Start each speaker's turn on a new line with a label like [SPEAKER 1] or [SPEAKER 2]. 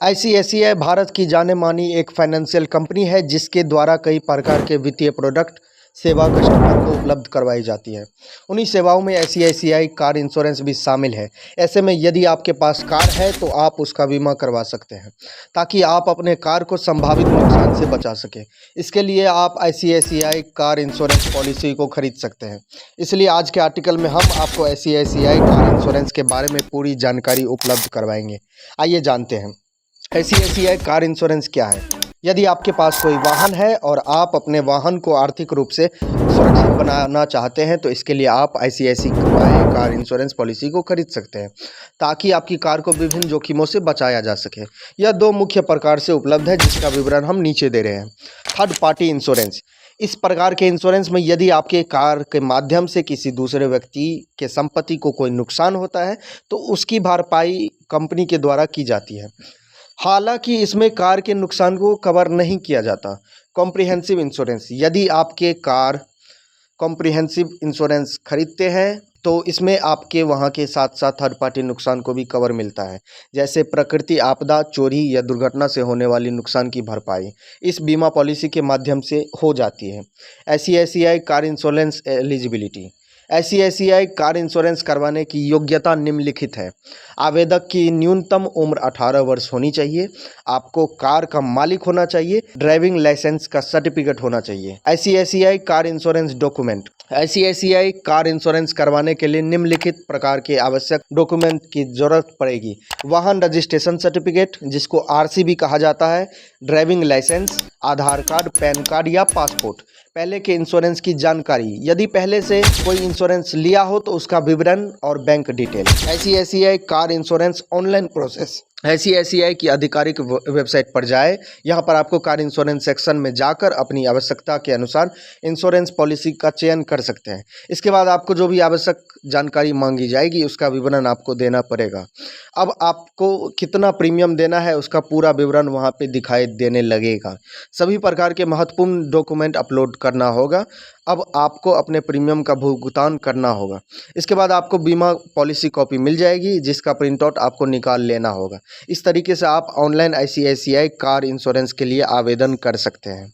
[SPEAKER 1] ICICI Bharat की जाने-मानी एक financial company है जिसके द्वारा कई प्रकार के वित्तीय प्रोडक्ट सेवा कस्टमर को उपलब्ध करवाई जाती है। उन्हीं सेवाओं में आईसीआईसीआई कार इंश्योरेंस भी शामिल है। ऐसे में यदि आपके पास कार है तो आप उसका बीमा करवा सकते हैं ताकि आप अपने कार को संभावित नुकसान से बचा सकें। इसके लिए आप आईसीआईसीआई कार इंश्योरेंस पॉलिसी को खरीद सकते हैं। इसलिए आज के आर्टिकल में हम आपको आईसीआईसीआई कार इंश्योरेंस के बारे में पूरी जानकारी उपलब्ध करवाएंगे। आइए जानते हैं आईसीआईसीआई कार इंश्योरेंस क्या है। यदि आपके पास कोई वाहन है और आप अपने वाहन को आर्थिक रूप से सुरक्षित बनाना चाहते हैं तो इसके लिए आप आईसीआईसीआई कार इंश्योरेंस पॉलिसी को खरीद सकते हैं ताकि आपकी कार को विभिन्न जोखिमों से बचाया जा सके। यह दो मुख्य प्रकार से उपलब्ध है जिसका विवरण हम नीचे दे रहे हैं। Third party insurance. इस प्रकार के इंश्योरेंस में यदि आपके कार के माध्यम से किसी दूसरे व्यक्ति के संपत्ति को कोई नुकसान होता है तो उसकी भरपाई कंपनी के द्वारा की जाती है। हालांकि इसमें कार के नुकसान को कवर नहीं किया जाता। Comprehensive insurance. यदि आपके कार कॉम्प्रिहेंसिव इंश्योरेंस खरीदते हैं तो इसमें आपके वहाँ के साथ साथ थर्ड पार्टी नुकसान को भी कवर मिलता है, जैसे प्रकृति आपदा, चोरी या दुर्घटना से होने वाली नुकसान की भरपाई इस बीमा पॉलिसी के माध्यम से हो जाती है। ICICI car insurance eligibility. ICICI car insurance करवाने की योग्यता निम्नलिखित है। आवेदक की न्यूनतम उम्र 18 वर्ष होनी चाहिए। आपको कार का मालिक होना चाहिए। ड्राइविंग लाइसेंस का सर्टिफिकेट होना चाहिए। ICICI car insurance document. ICICI car insurance करवाने के लिए निम्नलिखित प्रकार के आवश्यक डॉक्यूमेंट की जरूरत पड़ेगी। वाहन रजिस्ट्रेशन सर्टिफिकेट जिसको आरसी भी कहा जाता है, ड्राइविंग लाइसेंस, आधार कार्ड, पैन कार्ड या पासपोर्ट, पहले के इंश्योरेंस की जानकारी, यदि पहले से कोई इंश्योरेंस लिया हो तो उसका विवरण और bank detail. ICICI car insurance online process. ICICI की आधिकारिक वेबसाइट पर जाए। यहाँ पर आपको कार इंश्योरेंस सेक्शन में जाकर अपनी आवश्यकता के अनुसार इंश्योरेंस पॉलिसी का चयन कर सकते हैं। इसके बाद आपको जो भी आवश्यक जानकारी मांगी जाएगी उसका विवरण आपको देना पड़ेगा। अब आपको कितना प्रीमियम देना है उसका पूरा विवरण वहाँ पे दिखाई देने लगेगा। सभी प्रकार के महत्वपूर्ण डॉक्यूमेंट अपलोड करना होगा। अब आपको अपने प्रीमियम का भुगतान करना होगा। इसके बाद आपको बीमा पॉलिसी कॉपी मिल जाएगी जिसका प्रिंट आउट आपको निकाल लेना होगा। इस तरीके से आप ऑनलाइन आईसीआईसीआई कार इंश्योरेंस के लिए आवेदन कर सकते हैं।